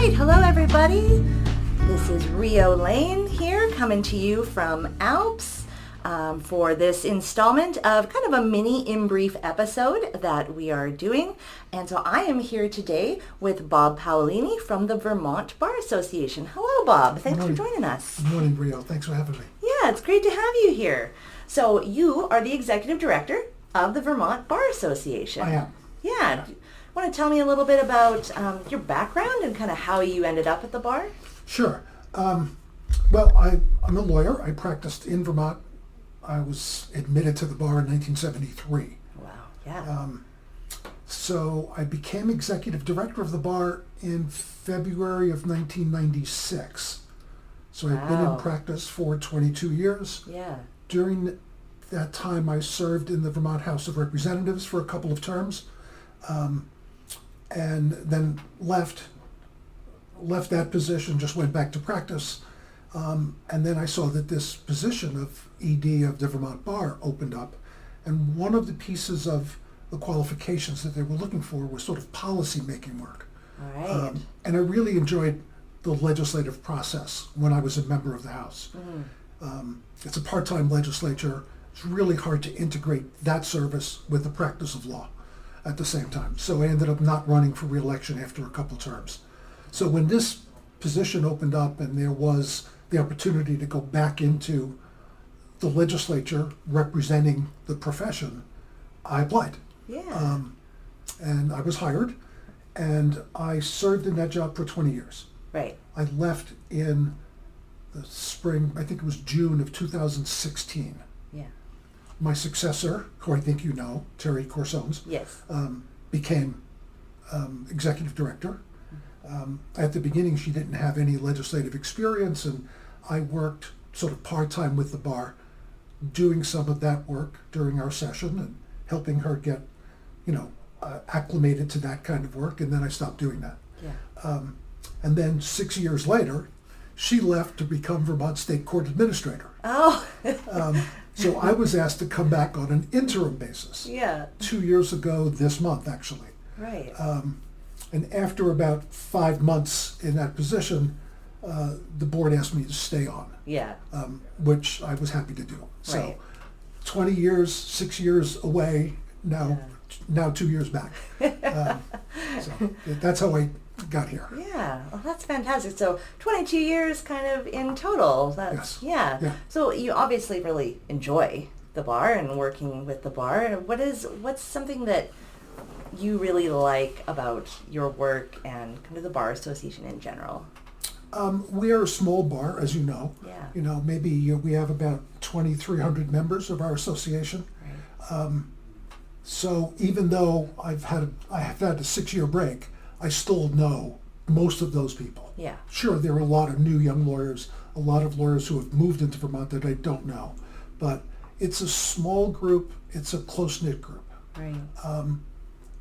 right, hello everybody. This is Rio Lane here coming to you from ALPS for this installment of kind of a mini In Brief episode that we are doing. And so I am here today with Bob Paolini from the Vermont Bar Association. Hello, Bob. Thanks for joining us. Good morning, Rio. Thanks for having me. Yeah, it's great to have you here. So you are the executive director of the Vermont Bar Association. I am. Yeah. Want to tell me a little bit about your background and kind of how you ended up at the bar? Sure. Well, I'm a lawyer. I practiced in Vermont. I was admitted to the bar in 1973. Wow, yeah. So I became executive director of the bar in February of 1996. So I've been in practice for 22 years. Yeah. During that time, I served in the Vermont House of Representatives for a couple of terms, and then left that position, just went back to practice. And then I saw that this position of ED of the Vermont Bar opened up. And one of the pieces of the qualifications that they were looking for was sort of policy-making work. All right. And I really enjoyed the legislative process when I was a member of the House. It's a part-time legislature. It's really hard to integrate that service with the practice of law at the same time. So I ended up not running for re-election after a couple terms. So when this position opened up and there was the opportunity to go back into the legislature representing the profession, I applied. Yeah. And I was hired, and I served in that job for 20 years. Right. I left in the spring, I think it was June of 2016. Yeah. My successor, who I think you know, Terry Corsones, Yes. became executive director. At the beginning, she didn't have any legislative experience, and I worked sort of part-time with the bar, doing some of that work during our session and helping her get, acclimated to that kind of work, and then I stopped doing that. Yeah. And then 6 years later, she left to become Vermont State Court Administrator. Oh. So I was asked to come back on an interim basis. Yeah. 2 years ago this month, actually. Right. And after about 5 months in that position, the board asked me to stay on, Yeah. which I was happy to do. So Right. 20 years, 6 years away, now 2 years back. So that's how I got here. Yeah, well, that's fantastic. So 22 years kind of in total. That's, Yes. Yeah. Yeah. So you obviously really enjoy the bar and working with the bar. What's something that you really like about your work and kind of the Bar Association in general? We are a small bar, as you know. Yeah. Maybe we have about 2,300 members of our association. Right. So even though I have had a 6-year break, I still know most of those people. Yeah. Sure, there are a lot of new young lawyers, a lot of lawyers who have moved into Vermont that I don't know, but it's a small group, it's a close-knit group. Right.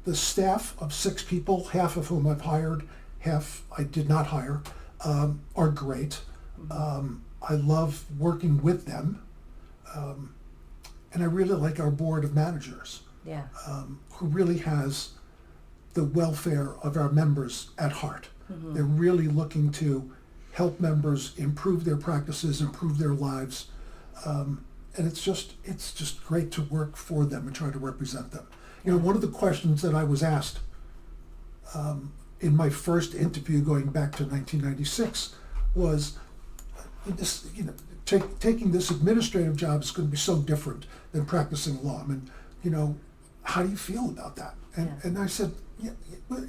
The staff of 6 people, half of whom I've hired, half I did not hire, are great. I love working with them, and I really like our board of managers, Yeah. who really has the welfare of our members at heart. They're really looking to help members improve their practices, improve their lives, and it's just great to work for them and try to represent them. One of the questions that I was asked in my first interview going back to 1996 was, taking this administrative job is going to be so different than practicing law. I mean, how do you feel about that? And I said, yeah,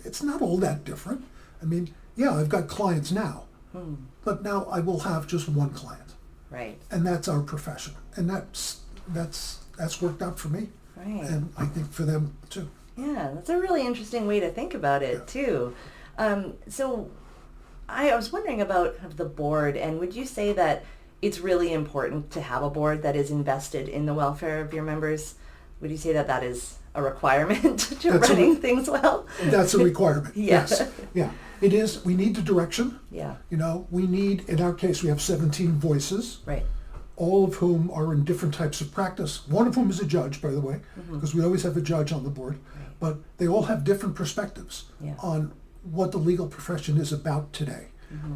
it's not all that different. I mean, yeah, I've got clients now, but now I will have just one client. Right. And that's our profession. And that's worked out for me. Right. And I think for them too. Yeah, that's a really interesting way to think about it too. So I was wondering about the board, and would you say that it's really important to have a board that is invested in the welfare of your members? Would you say that that is a requirement to running things well? That's a requirement. Yeah. Yes. Yeah. It is. We need the direction. Yeah. We need, in our case, we have 17 voices. Right. All of whom are in different types of practice. One of whom is a judge, by the way, because we always have a judge on the board. Right. But they all have different perspectives on what the legal profession is about today.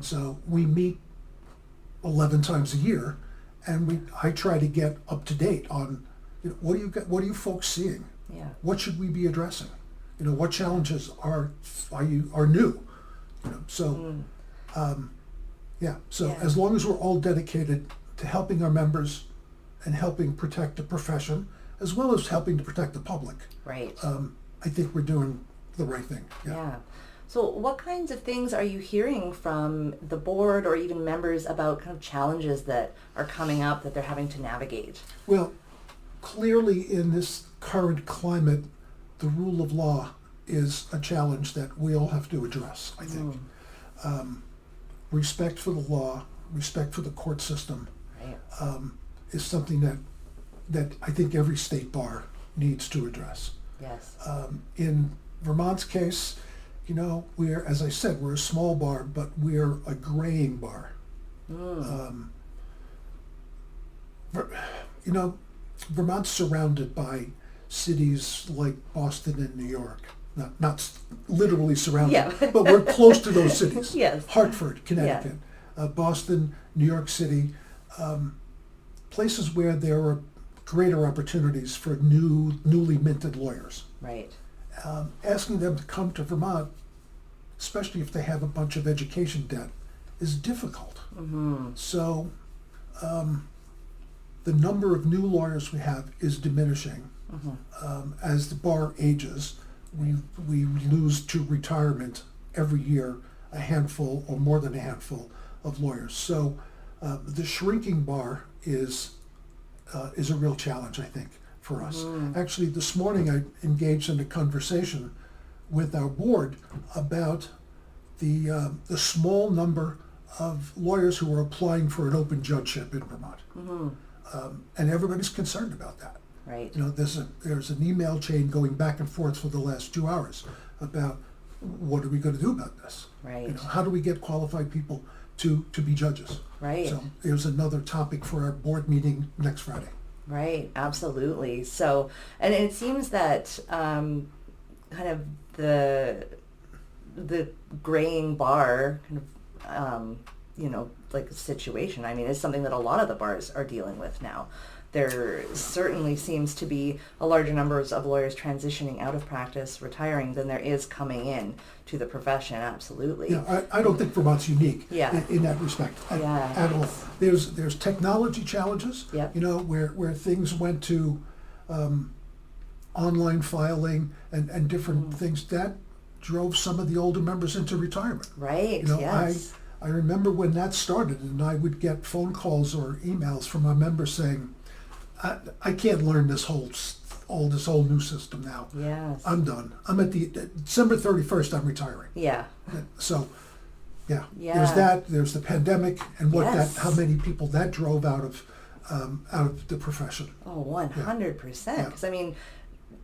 So we meet 11 times a year, and I try to get up to date on, what are you folks seeing? Yeah. What should we be addressing? What challenges are new? So Yeah. as long as we're all dedicated to helping our members and helping protect the profession, as well as helping to protect the public, Right. I think we're doing the right thing. Yeah. So what kinds of things are you hearing from the board or even members about kind of challenges that are coming up that they're having to navigate? Well, clearly in this current climate, the rule of law is a challenge that we all have to address, I think. Respect for the law, respect for the court system, Right. is something that I think every state bar needs to address. Yes. In Vermont's case, we're, as I said, we're a small bar, but we're a graying bar. Vermont's surrounded by cities like Boston and New York. Not literally surrounded, Yeah. but we're close to those cities. Yes. Hartford, Connecticut, Boston, New York City, places where there are greater opportunities for newly minted lawyers. Right. Asking them to come to Vermont, especially if they have a bunch of education debt, is difficult. So the number of new lawyers we have is diminishing. As the bar ages, we lose to retirement every year a handful or more than a handful of lawyers. So the shrinking bar is a real challenge, I think, for us. Actually, this morning I engaged in a conversation with our board about the small number of lawyers who are applying for an open judgeship in Vermont. And everybody's concerned about that. Right. There's an email chain going back and forth for the last 2 hours about what are we going to do about this? Right. How do we get qualified people to be judges? Right. So there's another topic for our board meeting next Friday. Right, absolutely. So, and it seems that kind of the graying bar kind of, like situation, I mean, is something that a lot of the bars are dealing with now. There certainly seems to be a larger numbers of lawyers transitioning out of practice, retiring, than there is coming in to the profession, absolutely. Yeah, I don't think Vermont's unique Yeah. in that respect Yeah. at all. There's technology challenges, Yep. where things went to online filing and different things that drove some of the older members into retirement. Right, yes. I remember when that started, and I would get phone calls or emails from my members saying, I can't learn this whole new system now. Yes. I'm done. I'm at the December 31st, I'm retiring. Yeah. So, yeah. Yeah. There's that. There's the pandemic, and Yes. how many people that drove out of the profession. Oh, 100%. Yeah. Because, I mean,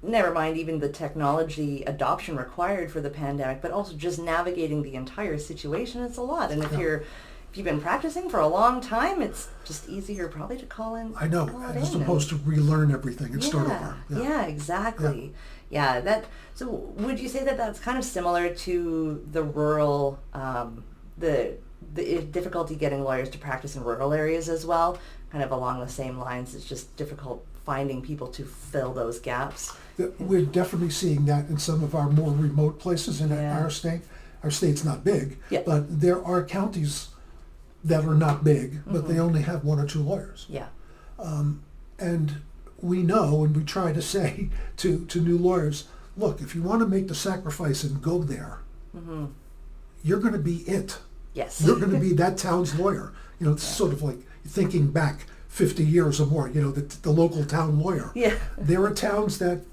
never mind even the technology adoption required for the pandemic, but also just navigating the entire situation, it's a lot. And if you've been practicing for a long time, it's just easier probably to call in. I know, call it as in opposed to relearn everything and start over. Yeah, exactly. Yeah, so would you say that that's kind of similar to the rural, the difficulty getting lawyers to practice in rural areas as well? Kind of along the same lines, it's just difficult finding people to fill those gaps. We're definitely seeing that in some of our more remote places in our state. Our state's not big, but there are counties that are not big, but they only have one or two lawyers. Yeah. And we know, and we try to say to new lawyers, look, if you want to make the sacrifice and go there, you're going to be it. Yes. You're going to be that town's lawyer. It's sort of like thinking back 50 years or more, the local town lawyer. Yeah. There are towns that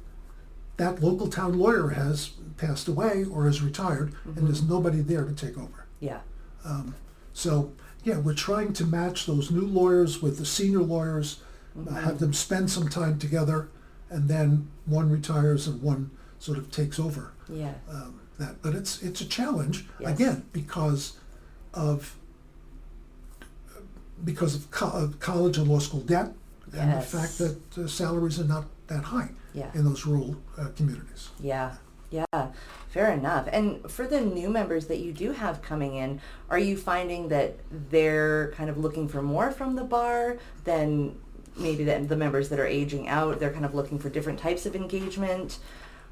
local town lawyer has passed away or has retired, and there's nobody there to take over. Yeah. So, we're trying to match those new lawyers with the senior lawyers, have them spend some time together, and then one retires and one sort of takes over. Yeah. But it's a challenge, Yes. again, because of college and law school debt, and the Yes. fact that salaries are not that high Yeah. in those rural communities. Yeah. Yeah, fair enough. And for the new members that you do have coming in, are you finding that they're kind of looking for more from the bar than maybe the members that are aging out? They're kind of looking for different types of engagement.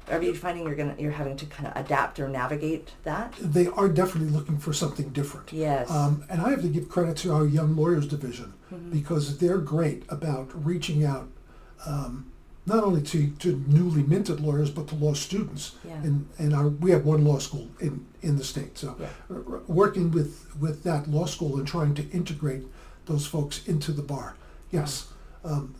Are you finding you're having to kind of adapt or navigate that? They are definitely looking for something different. Yes. And I have to give credit to our Young Lawyers Division because they're great about reaching out not only to newly minted lawyers, but to law students. Yeah. We have one law school in the state. So working with that law school and trying to integrate those folks into the bar. Yes.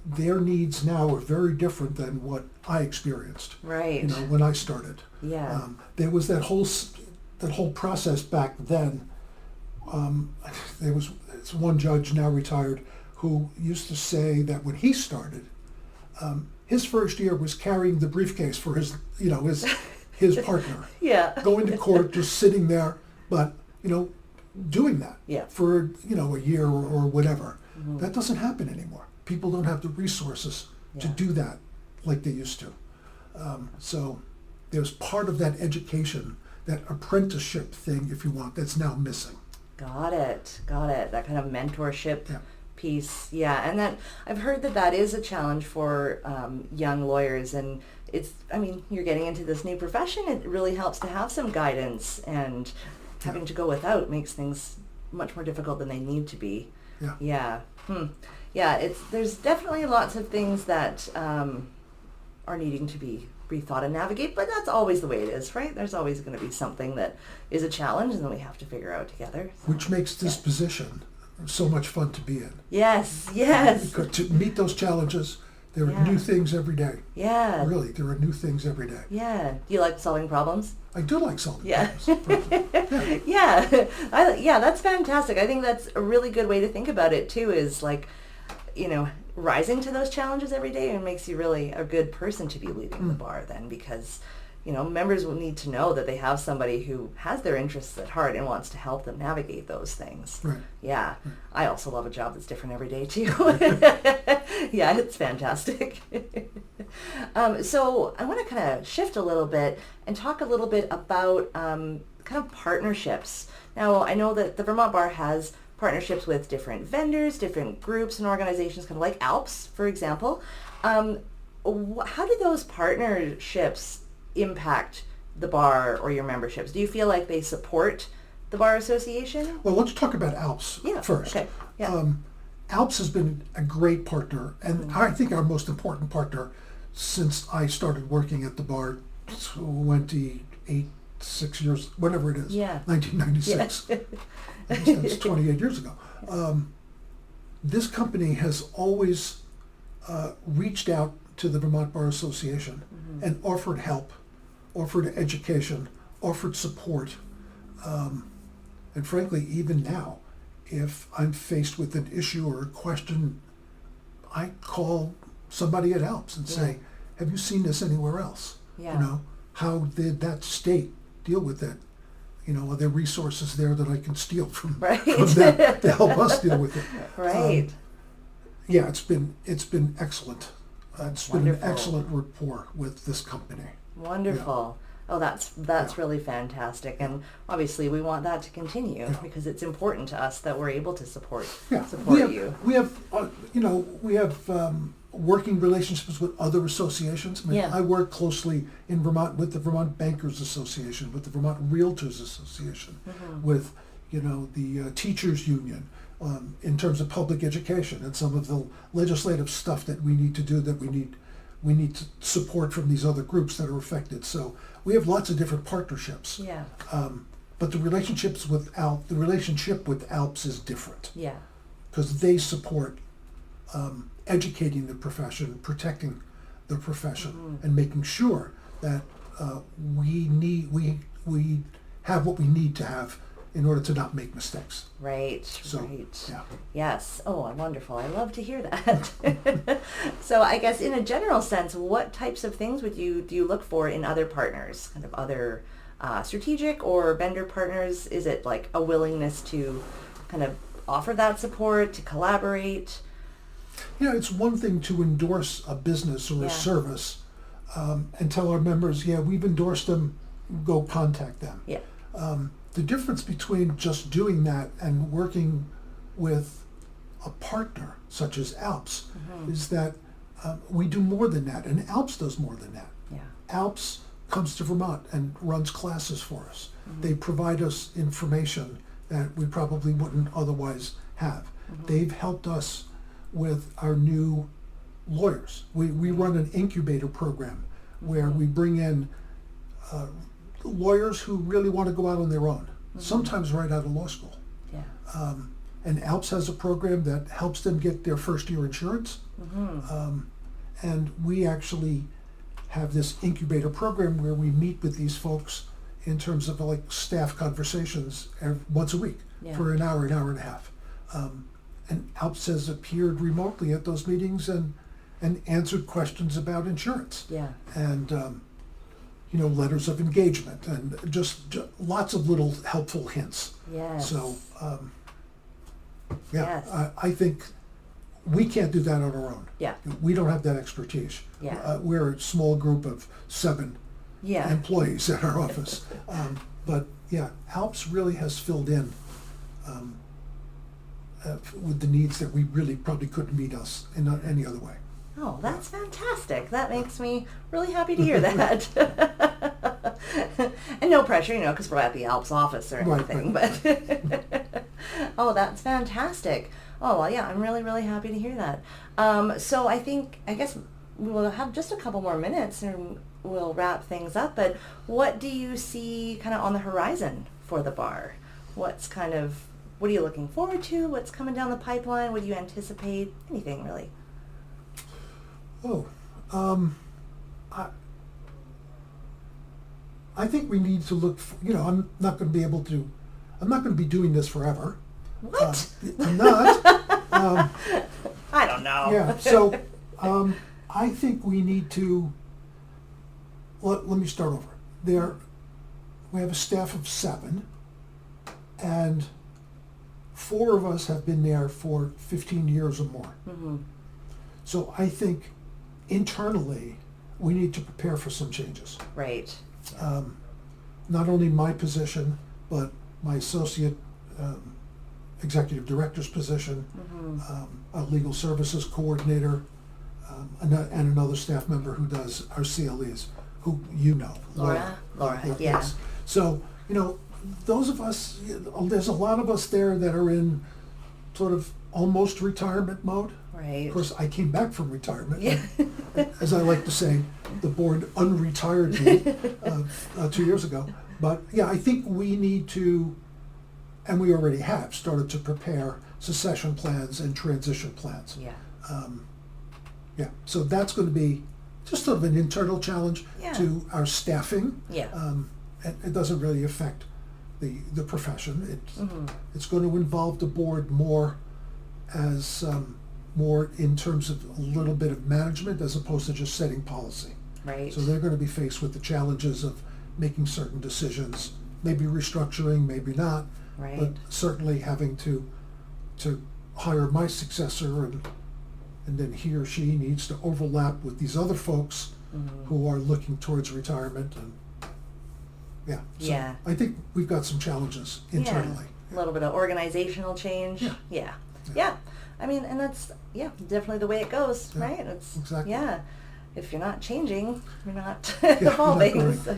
Their needs now are very different than what I experienced. Right. When I started. Yeah. There was that whole process back then. There was one judge, now retired, who used to say that when he started, his first year was carrying the briefcase for his partner. Yeah. Going to court, just sitting there, but doing that for a year or whatever. That doesn't happen anymore. People don't have the resources to do that like they used to. So there's part of that education, that apprenticeship thing, if you want, that's now missing. Got it. That kind of mentorship piece. Yeah, and that I've heard that is a challenge for young lawyers, and you're getting into this new profession. It really helps to have some guidance, and having to go without makes things much more difficult than they need to be. Yeah. There's definitely lots of things that are needing to be rethought and navigate, but that's always the way it is, right? There's always going to be something that is a challenge, and then we have to figure out together. So, which makes this position so much fun to be in. Yes. Because to meet those challenges, there are new things every day. Yeah. Really, there are new things every day. Yeah. Do you like solving problems? I do like solving problems. That's fantastic. I think that's a really good way to think about it too, is rising to those challenges every day, and makes you really a good person to be leading the bar then, because members will need to know that they have somebody who has their interests at heart and wants to help them navigate those things. Right. Yeah. Right. I also love a job that's different every day too. Yeah, it's fantastic. So I want to kind of shift a little bit and talk a little bit about kind of partnerships. Now, I know that the Vermont Bar has partnerships with different vendors, different groups and organizations, kind of like ALPS, for example. How do those partnerships impact the bar or your memberships? Do you feel like they support the Bar Association? Well, let's talk about ALPS first. Okay. Yeah. ALPS has been a great partner, and I think our most important partner since I started working at the bar 6 years, whatever it is, 1996. That's 28 years ago. This company has always reached out to the Vermont Bar Association and offered help, offered education, offered support. And frankly, even now, if I'm faced with an issue or a question, I call somebody at ALPS and say, have you seen this anywhere else? How did that state deal with it? Are there resources there that I can steal from them to help us deal with it? Right. It's been excellent. It's been an excellent rapport with this company. Wonderful. Oh, that's really fantastic, and obviously we want that to continue because it's important to us that we're able to support you. We have working relationships with other associations. I work closely in Vermont with the Vermont Bankers Association, with the Vermont Realtors Association, with the Teachers Union, in terms of public education and some of the legislative stuff that we need to do, that we need to support from these other groups that are affected. So we have lots of different partnerships. Yeah. But the relationship with ALPS is different. Yeah. Because they support educating the profession, protecting the profession, and making sure that we have what we need to have in order to not make mistakes. Right. Yeah. Yes. Oh, wonderful. I love to hear that. So I guess in a general sense, what types of things do you look for in other partners, kind of other strategic or vendor partners? Is it like a willingness to kind of offer that support, to collaborate? It's one thing to endorse a business or a service and tell our members, yeah, we've endorsed them, go contact them. Yeah. The difference between just doing that and working with a partner such as ALPS is that we do more than that, and ALPS does more than that. Yeah. ALPS comes to Vermont and runs classes for us. They provide us information that we probably wouldn't otherwise have. They've helped us with our new lawyers. We run an incubator program where we bring in lawyers who really want to go out on their own, sometimes right out of law school. Yeah. And ALPS has a program that helps them get their first year insurance. And we actually have this incubator program where we meet with these folks in terms of like staff conversations once a week for an hour and a half. And ALPS has appeared remotely at those meetings and answered questions about insurance. Yeah. And letters of engagement and just lots of little helpful hints. Yes. So Yes. I think we can't do that on our own. Yeah. We don't have that expertise. Yeah. We're a small group of 7 Yeah. employees at our office. But yeah, ALPS really has filled in with the needs that we really probably couldn't meet us in any other way. Oh, that's fantastic. That makes me really happy to hear that. And no pressure, because we're at the ALPS office or anything. Right. But oh, that's fantastic. Oh, well, yeah, I'm really, really happy to hear that. So I guess we'll have just a couple more minutes and we'll wrap things up. But what do you see kind of on the horizon for the bar? What are you looking forward to? What's coming down the pipeline? What do you anticipate? Anything really? Oh, I think we need to look. I'm not going to be doing this forever. What? I'm not. I don't know. Yeah. So, I think we need to. Let me start over. We have a staff of 7, and 4 of us have been there for 15 years or more. So I think internally we need to prepare for some changes. Right. Not only my position, but my associate executive director's position, a legal services coordinator, and another staff member who does our CLEs, who Laura, Laura, yeah. yes. So, those of us, there's a lot of us there that are in sort of almost retirement mode. Right. Of course, I came back from retirement. Yeah. As I like to say, the board unretired me 2 years ago. But yeah, I think we need to, and we already have, started to prepare succession plans and transition plans. Yeah. So that's going to be just sort of an internal challenge to our staffing. Yeah. It doesn't really affect the profession. It's going to involve the board more as more in terms of a little bit of management as opposed to just setting policy. Right. So they're going to be faced with the challenges of making certain decisions, maybe restructuring, maybe not, Right. but certainly having to hire my successor, and then he or she needs to overlap with these other folks who are looking towards retirement. And so I think we've got some challenges internally. A little bit of organizational change. Yeah. I mean, and that's definitely the way it goes, right? It's exactly. If you're not changing, you're not You're evolving. not growing. So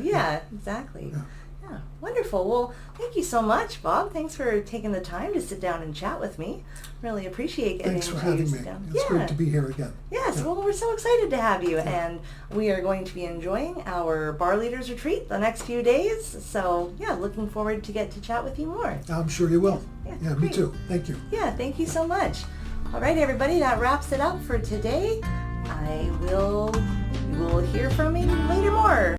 exactly. Yeah. Wonderful. Well, thank you so much, Bob. Thanks for taking the time to sit down and chat with me. Really appreciate getting Thanks for having me. sit down. It's great to be here again. Yes, well, we're so excited to have you, and we are going to be enjoying our Bar Leaders Retreat the next few days. So, looking forward to get to chat with you more. I'm sure you will. Yeah, me great. too. Thank you. Yeah, thank you so much. All right, everybody, that wraps it up for today. You will hear from me later more.